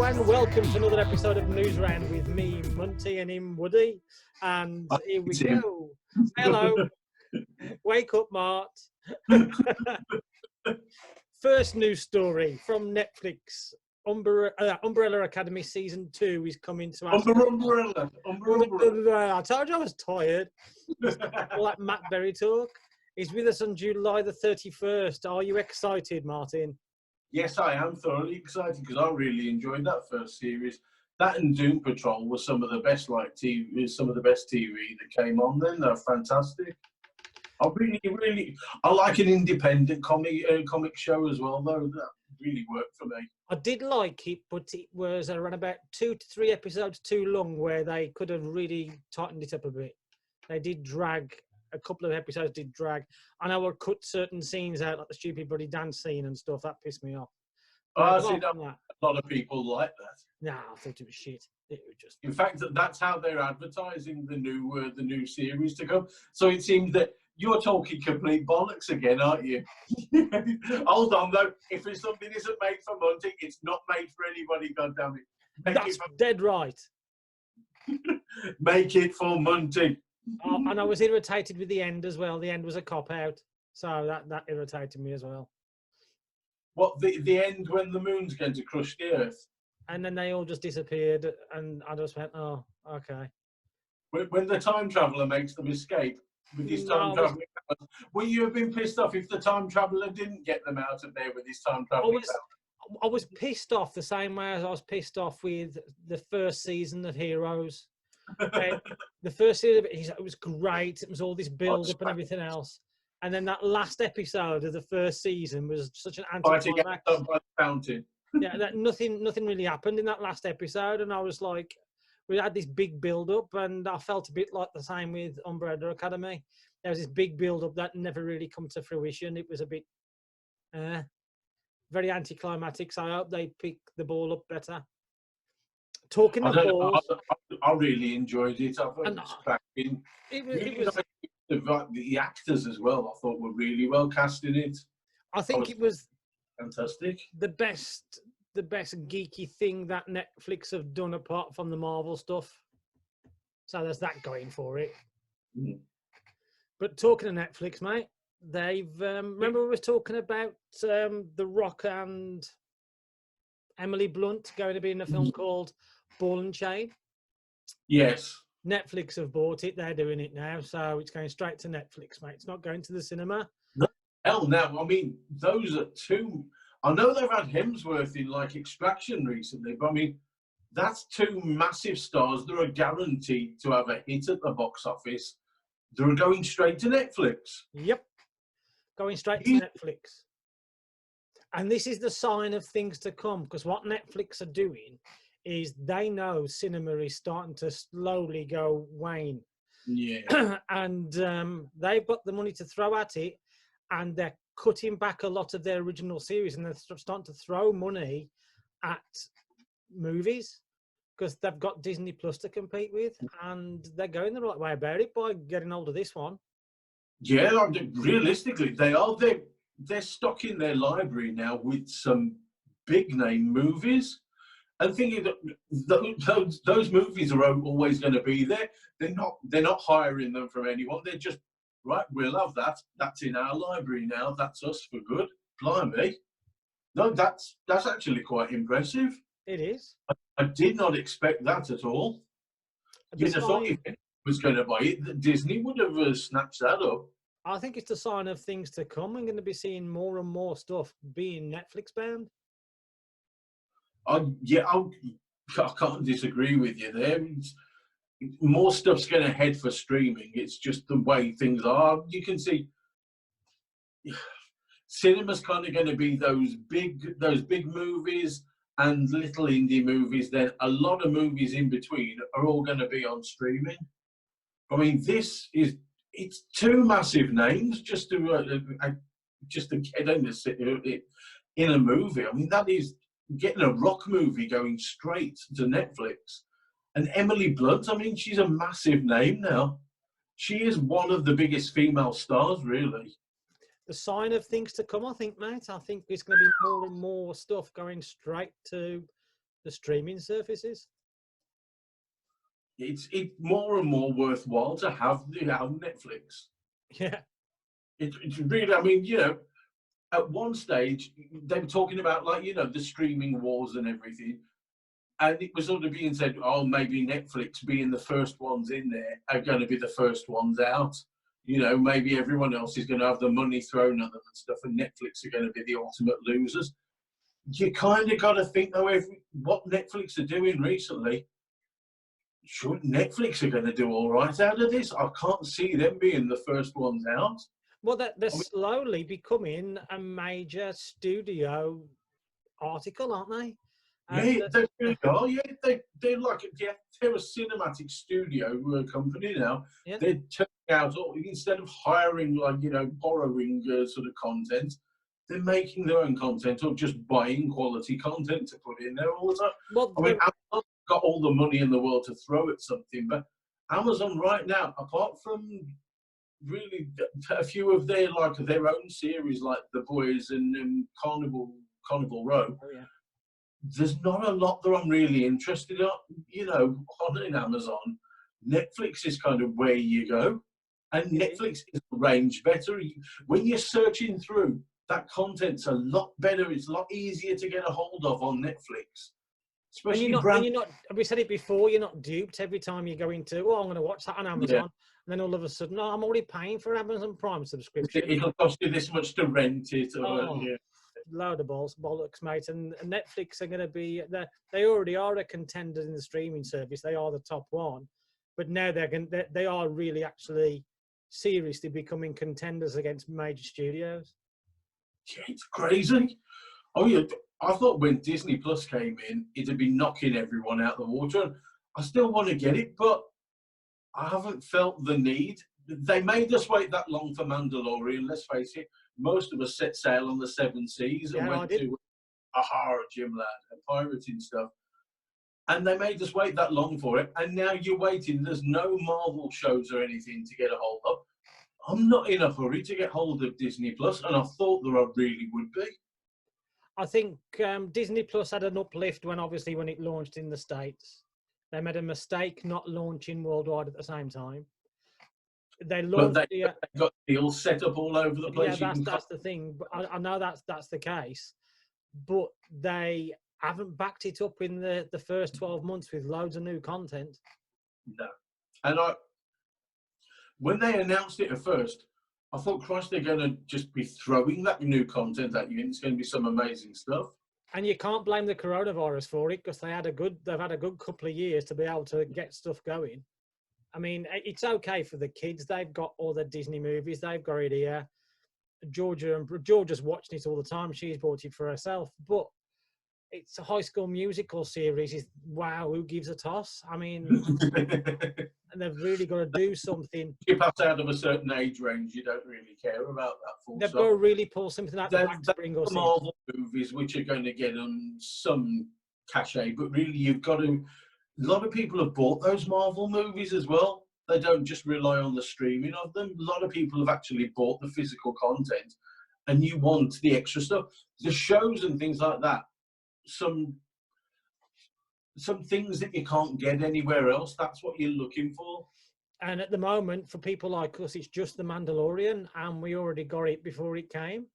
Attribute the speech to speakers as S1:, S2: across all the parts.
S1: and welcome to another episode of Newsround with me, Munty, and him, Woody. And here we go. Hello. Wake up, Mart. First news story from Netflix. Umbrella Academy Season 2 is coming to us.
S2: Umbrella.
S1: I told you I was tired. All that Matt Berry talk. He's with us on July the 31st. Are you excited, Martin?
S2: Yes, I am thoroughly excited because I really enjoyed that first series. That and Doom Patrol was some of the best some of the best TV that came on then. They're fantastic. I like an independent comic show as well, though. That really worked for me.
S1: I did like it, but it was around about 2 to 3 episodes too long, where they could have really tightened it up a bit. They did drag. A couple of episodes did drag. I know I cut certain scenes out, like the stupid bloody dance scene and stuff. That pissed me off.
S2: I see that a lot of people like that.
S1: Nah, I thought it was shit. It was just.
S2: In fact, that's how they're advertising the new series to come. So it seems that you're talking complete bollocks again, aren't you? Hold on, though. If something isn't made for Munt, it's not made for anybody. Goddammit.
S1: That's dead right.
S2: Make it for Munty.
S1: And I was irritated with the end as well. The end was a cop-out. So that irritated me as well.
S2: What, the end when the moon's going to crush the earth?
S1: And then they all just disappeared, and I just went, oh, okay.
S2: When the time traveller makes them escape with his time travelling powers, would you have been pissed off if the time traveller didn't get them out of there with his time travelling powers?
S1: I was pissed off the same way as I was pissed off with the first season of Heroes. The first season, it was great. It was all this build-up and everything else. And then that last episode of the first season was such an anticlimax.
S2: By the fountain.
S1: Yeah, nothing really happened in that last episode, and I was like, we had this big build-up, and I felt a bit like the same with Umbrella Academy. There was this big build-up that never really come to fruition. It was a bit very anticlimactic. So I hope they pick the ball up better. Talking of balls,
S2: I really enjoyed it. I thought it was cracking. The actors as well, I thought, were really well cast in it.
S1: I think it was
S2: fantastic.
S1: The best geeky thing that Netflix have done apart from the Marvel stuff. So there's that going for it.
S2: Mm.
S1: But talking to Netflix, mate, they've remember we were talking about The Rock and Emily Blunt going to be in a film called Ball and Chain.
S2: Yes.
S1: Netflix have bought it. They're doing it now. So it's going straight to Netflix, mate. It's not going to the cinema.
S2: No, hell no. I mean, those are two. I know they've had Hemsworth in like Extraction recently, but I mean, that's two massive stars that are guaranteed to have a hit at the box office. They're going straight to Netflix.
S1: Yep. Going straight to Netflix. And this is the sign of things to come, because what Netflix are doing is they know cinema is starting to slowly go wane.
S2: Yeah.
S1: And they've got the money to throw at it, and they're cutting back a lot of their original series, and they're starting to throw money at movies because they've got Disney Plus to compete with, and they're going the right way about it by getting hold of this one.
S2: Yeah, realistically, they're stocking their library now with some big name movies. And thinking that those movies are always going to be there. They're not hiring them from anyone. They're just, right, we'll have that. That's in our library now. That's us for good. Blimey. No, that's actually quite impressive.
S1: It is.
S2: I did not expect that at all. You'd have thought if anyone was going to buy it, that Disney would have snatched that up.
S1: I think it's a sign of things to come. We're going to be seeing more and more stuff being Netflix bound.
S2: I can't disagree with you there. More stuff's going to head for streaming. It's just the way things are. You can see cinema's kind of going to be those big movies and little indie movies. Then a lot of movies in between are all going to be on streaming. I mean, it's two massive names just to get in a movie. I mean, that is getting a rock movie going straight to Netflix. And Emily Blunt, I mean, she's a massive name now. She is one of the biggest female stars, really.
S1: The sign of things to come, I think, mate. I think there's going to be more and more stuff going straight to the streaming services.
S2: It's more and more worthwhile to have Netflix.
S1: Yeah.
S2: It's really, I mean, you know, at one stage they were talking about, like, you know, the streaming wars and everything, and it was sort of being said, oh, maybe Netflix, being the first ones in there, are going to be the first ones out. You know, maybe everyone else is going to have the money thrown at them and stuff, and Netflix are going to be the ultimate losers. You kind of got to think, though, what Netflix are doing recently, sure, Netflix are going to do all right out of this. I can't see them being the first ones out.
S1: Well, they're slowly becoming a major studio article, aren't they?
S2: Yeah, they really are. Yeah, they're like, yeah, they're a cinematic studio company now.
S1: Yeah.
S2: They're turning out, instead of hiring, like, you know, borrowing sort of content, they're making their own content or just buying quality content to put in there all the time.
S1: Well,
S2: I mean, Amazon's got all the money in the world to throw at something, but Amazon right now, apart from really a few of their own series, like The Boys and Carnival Row,
S1: oh, yeah.
S2: there's not a lot that I'm really interested in, you know, on Amazon. Netflix is kind of where you go, and Netflix is arranged better. When you're searching through, that content's a lot better. It's a lot easier to get a hold of on Netflix. Especially
S1: and you're not, we said it before, you're not duped every time you go into, oh, I'm going to watch that on Amazon. Yeah. And then all of a sudden, no, I'm already paying for Amazon Prime subscription.
S2: It'll cost you this much to rent it.
S1: Load of bollocks, mate. And Netflix are going to be, they already are a contender in the streaming service. They are the top one. But now they are really actually seriously becoming contenders against major studios.
S2: Yeah, it's crazy. Oh, yeah. I thought when Disney Plus came in, it'd be knocking everyone out the water. I still want to get it, but I haven't felt the need. They made us wait that long for Mandalorian. Let's face it, most of us set sail on the 7 seas and went to Jim Lad and pirating stuff. And they made us wait that long for it. And now you're waiting. There's no Marvel shows or anything to get a hold of. I'm not in a hurry to get hold of Disney Plus, and I thought there really would be.
S1: I think Disney Plus had an uplift when it launched in the States. They made a mistake not launching worldwide at the same time. They launched. They
S2: got deals set up all over the place.
S1: Yeah, that's the thing. I know that's the case, but they haven't backed it up in the first 12 months with loads of new content.
S2: No, and when they announced it at first, I thought, Christ, they're going to just be throwing that new content at you, and it's going to be some amazing stuff.
S1: And you can't blame the coronavirus for it, because they've had a good couple of years to be able to get stuff going. I mean, it's okay for the kids. They've got all the Disney movies. They've got it here. Georgia's watching it all the time. She's bought it for herself. But it's a High School Musical series. Wow, who gives a toss? I mean, and they've really got to do something.
S2: If you pass out of a certain age range, you don't really care about that.
S1: They've got to really pull something out the back to bring us in.
S2: Marvel movies, which are going to get some cachet, but really you've got to. A lot of people have bought those Marvel movies as well. They don't just rely on the streaming of them. A lot of people have actually bought the physical content, and you want the extra stuff. The shows and things like that, some things that you can't get anywhere else, that's what you're looking for.
S1: And at the moment, for people like us, it's just The Mandalorian, and we already got it before it came.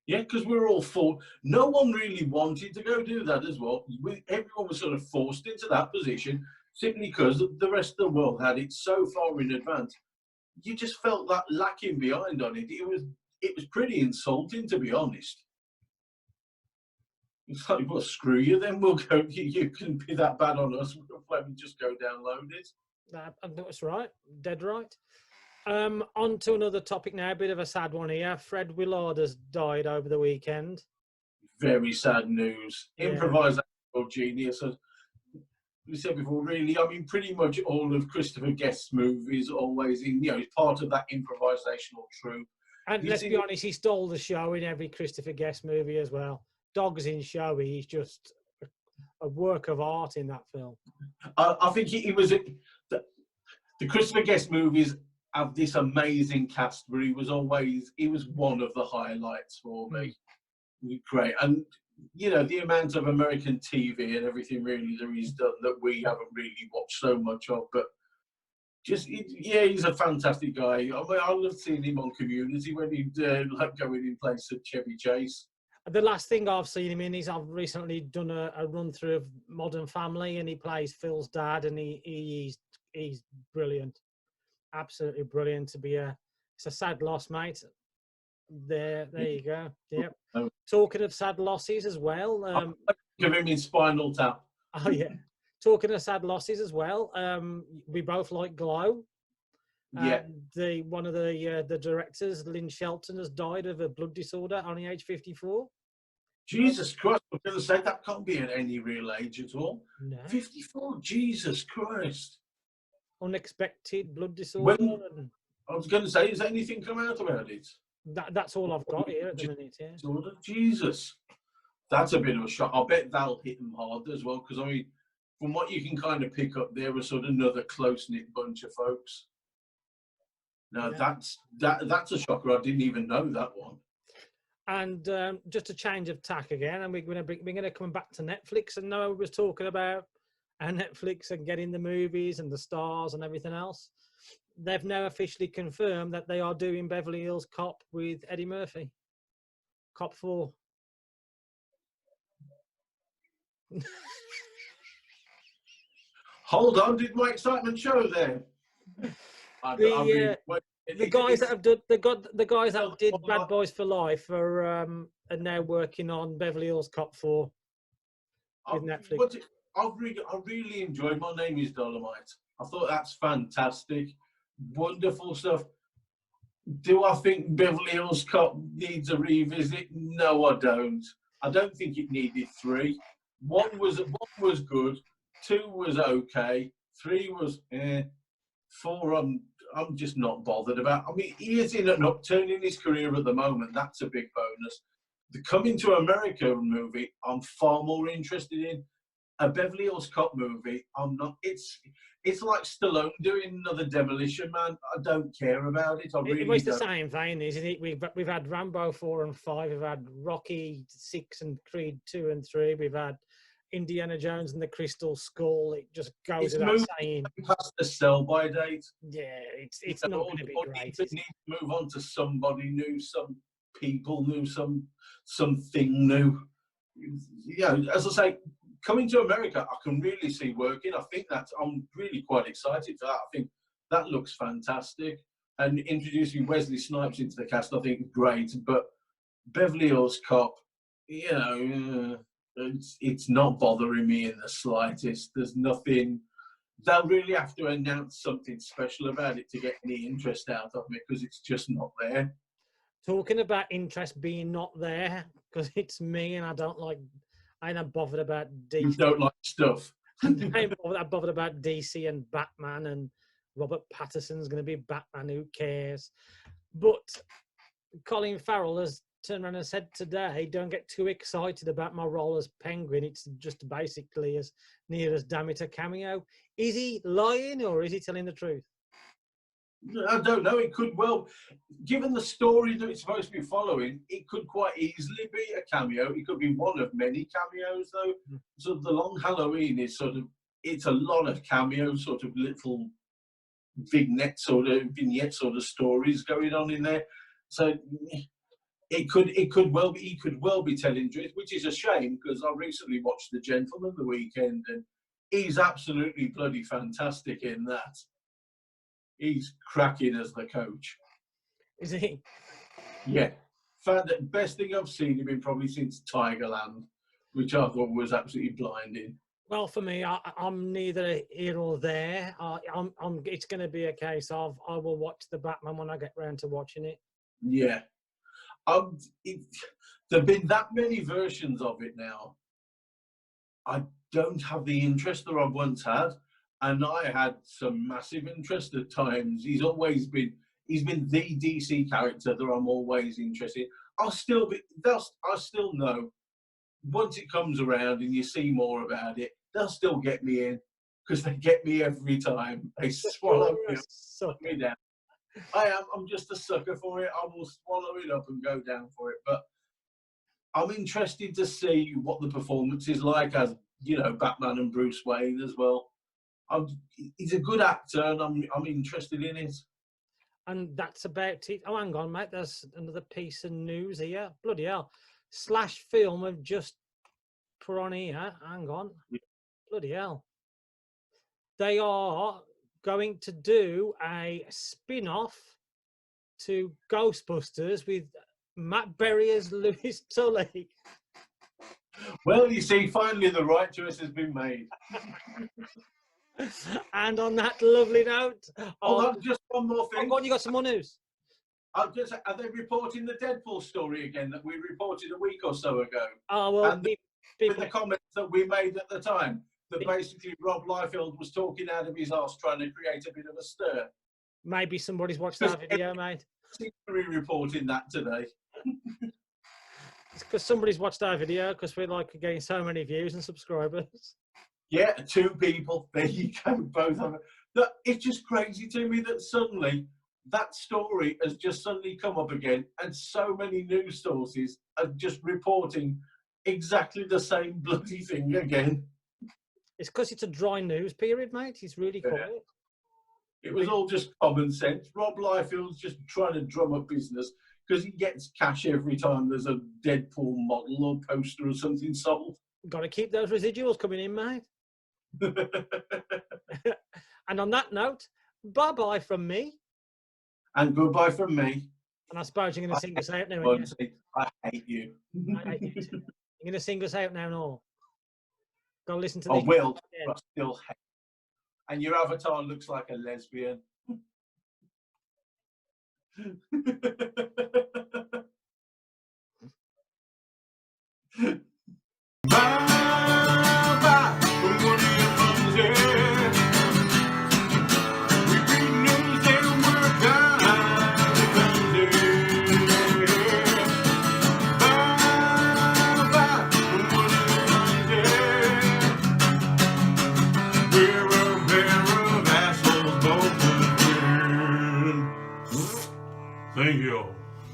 S2: Yeah, because we're all full. No one really wanted to go do that as well. Everyone was sort of forced into that position simply because the rest of the world had it so far in advance. You just felt that lacking behind on it. It was pretty insulting, to be honest. It's like, well, screw you then. We'll go. You can be that bad on us. We'll just go download it.
S1: That's right. Dead right. On to another topic now, a bit of a sad one here. Fred Willard has died over the weekend.
S2: Very sad news. Yeah. Improvisational genius. As we said before, really, I mean, pretty much all of Christopher Guest's movies always he's part of that improvisational troupe.
S1: And let's be honest, he stole the show in every Christopher Guest movie as well. Dogs in Show, he's just a work of art in that film.
S2: I think he was the Christopher Guest movies have this amazing cast where he was one of the highlights for me. Great. And you know, the amount of American TV and everything really that he's done that we haven't really watched so much of. But just, yeah, he's a fantastic guy. I mean, I love seeing him on Community when he'd like going in place of Chevy Chase.
S1: The last thing I've seen him in is I've recently done a run through of Modern Family, and he plays Phil's dad, and he's brilliant, absolutely brilliant. It's a sad loss, mate. There you go. Yep. Talking of sad losses as well.
S2: Give him his Spinal Tap.
S1: Oh yeah. Talking of sad losses as well. We both like Glow.
S2: Yeah.
S1: One of the directors, Lynn Shelton, has died of a blood disorder, only age 54.
S2: Jesus Christ! I was going to say that can't be at any real age at all.
S1: No.
S2: 54. Jesus Christ!
S1: Unexpected blood disorder.
S2: I was going to say, has anything come out about it?
S1: That's all I've got here at the minute. Yeah.
S2: Disorder? Jesus, that's a bit of a shock. I bet that'll hit them hard as well, because I mean, from what you can kind of pick up, there was sort of another close-knit bunch of folks. Now
S1: Yeah.
S2: that's a shocker. I didn't even know that one.
S1: And just a change of tack again, and we're going to come back to Netflix. And Noah was talking about Netflix and getting the movies and the stars and everything else. They've now officially confirmed that they are doing Beverly Hills Cop with Eddie Murphy. Cop 4.
S2: Hold on, did my excitement show there?
S1: The guys that did Bad Boys for Life are now working on Beverly Hills Cop 4 with Netflix.
S2: I really enjoyed My Name is Dolomite. I thought that's fantastic. Wonderful stuff. Do I think Beverly Hills Cop needs a revisit? No, I don't. I don't think it needed 3. One was good. 2 was okay. 3 was 4. I'm just not bothered about. I mean, he is in an upturn in his career at the moment. That's a big bonus. The Coming to America movie, I'm far more interested in. A Beverly Hills Cop movie, I'm not. It's like Stallone doing another Demolition Man. I don't care about it.
S1: It's the same vein, isn't it? We've had Rambo 4 and 5. We've had Rocky 6 and Creed 2 and 3. We've had Indiana Jones and the Crystal Skull. It just goes without saying.
S2: Past the sell-by date.
S1: Yeah, it's not going to be great.
S2: It needs to move on to somebody new, some people new, something new. Yeah, as I say, Coming to America, I can really see working. I'm really quite excited for that. I think that looks fantastic. And introducing Wesley Snipes into the cast, I think, is great. But Beverly Hills Cop, you know, it's not bothering me in the slightest. There's nothing. They'll really have to announce something special about it to get any interest out of me, because it's just not there.
S1: Talking about interest being not there, because it's me and I ain't bothered about DC.
S2: You don't like stuff.
S1: I ain't bothered about DC and Batman, and Robert Pattinson's going to be Batman. Who cares? But Colin Farrell has turned around and said today, don't get too excited about my role as Penguin. It's just basically as near as damn it a cameo. Is he lying or is he telling the truth?
S2: I don't know. It could well, given the story that it's supposed to be following, it could quite easily be a cameo. It could be one of many cameos, though. So the Long Halloween is it's a lot of cameos, sort of little vignette sort of stories going on in there. So he could well be telling truth, which is a shame, because I recently watched The Gentleman the weekend, and he's absolutely bloody fantastic in that. He's cracking as the coach.
S1: Is he?
S2: Yeah. Best thing I've seen him in probably since Tigerland, which I thought was absolutely blinding.
S1: Well, for me, I'm neither here or there. It's going to be a case of I will watch the Batman when I get round to watching it.
S2: Yeah. There've been that many versions of it now. I don't have the interest that I once had. And I had some massive interest at times. He's been the DC character that I'm always interested in. I still know once it comes around and you see more about it, they'll still get me in, because they get me every time. They swallow me down. I'm just a sucker for it. I will swallow it up and go down for it. But I'm interested to see what the performance is like as, you know, Batman and Bruce Wayne as well. He's a good actor, and I'm interested in it.
S1: And that's about it. Oh, hang on, mate. There's another piece of news here. Bloody hell. Slash Film have just put on here. Hang on. Bloody hell. They are going to do a spin-off to Ghostbusters with Matt Berry as Louis Tully.
S2: Well, you see, finally the right choice has been made.
S1: And on that lovely note,
S2: Hold on, just one more thing.
S1: Go on, you got some more news?
S2: Are they reporting the Deadpool story again that we reported a week or so ago?
S1: Oh, well,
S2: and with the comments that we made at the time, that basically Rob Liefeld was talking out of his arse trying to create a bit of a stir.
S1: Maybe somebody's watched that video, mate.
S2: We're reporting that today.
S1: It's because somebody's watched our video, because we're like getting so many views and subscribers.
S2: Yeah, 2 people. There you go, both of them. It's just crazy to me that suddenly that story has just suddenly come up again, and so many news sources are just reporting exactly the same bloody thing again.
S1: It's because it's a dry news period, mate. He's really quiet.
S2: It was all just common sense. Rob Liefeld's just trying to drum up business because he gets cash every time there's a Deadpool model or poster or something sold.
S1: Got to keep those residuals coming in, mate. And on that note, bye-bye from me.
S2: And goodbye from me.
S1: And I suppose you're going to sing us out now.
S2: I hate you.
S1: I hate you too. You're going to sing us out now, no? Go listen to
S2: I
S1: this.
S2: will, but I still hate you. And your avatar looks like a lesbian.
S3: Thank you.